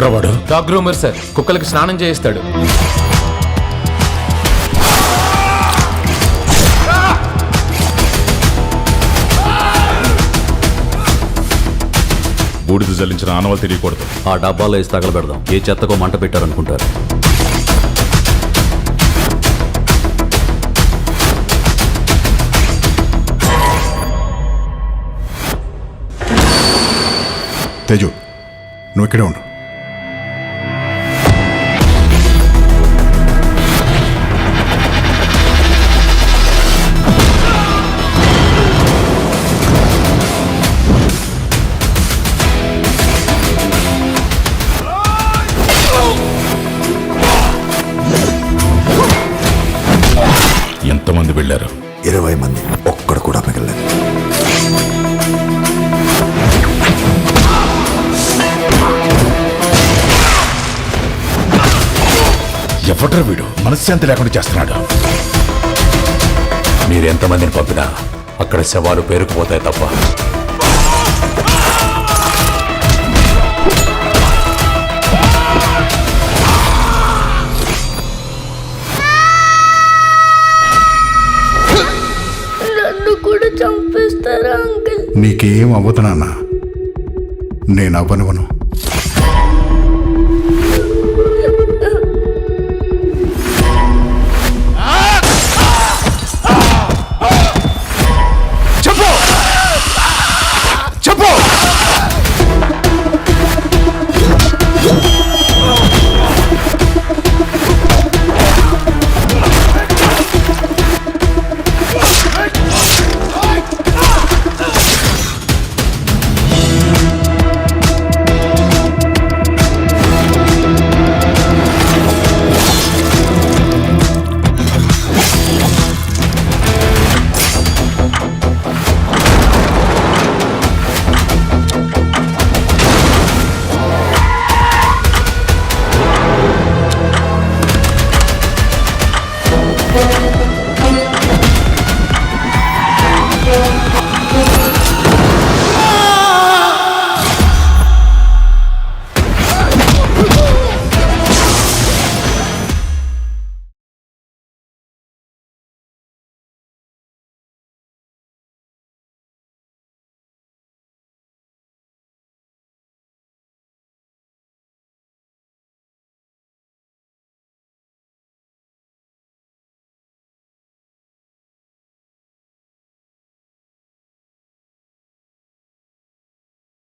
ఎవడ్రా వాడు? Dog groomer sir, కుక్కలకి స్నానం చేయిస్తాడు. బూడిద జల్లించిన ఆనవాళ్ళు తెలియకూడదు. ఆ డబ్బాలో వేసి తగలబెడదాం. ఏ చెత్తకో మంట పెట్టారనుకుంటారు. తేజు, నువ్వు ఇక్కడే ఉండు. ఎంతమంది వెళ్ళారు? 20 మంది, ఒక్కడు కూడా మిగలలేదు. ఎవడ్రా వీడు? మనశ్శాంతి లేకుండా చేస్తున్నాడు. మీరెంతమందిని పంపినా అక్కడ శవాలు పేరుకుపోతాయి తప్ప. నన్ను కూడా చంపేస్తారా అంకుల్? నీకేం అవ్వదు నాన్న, నేను అవ్వనివ్వను.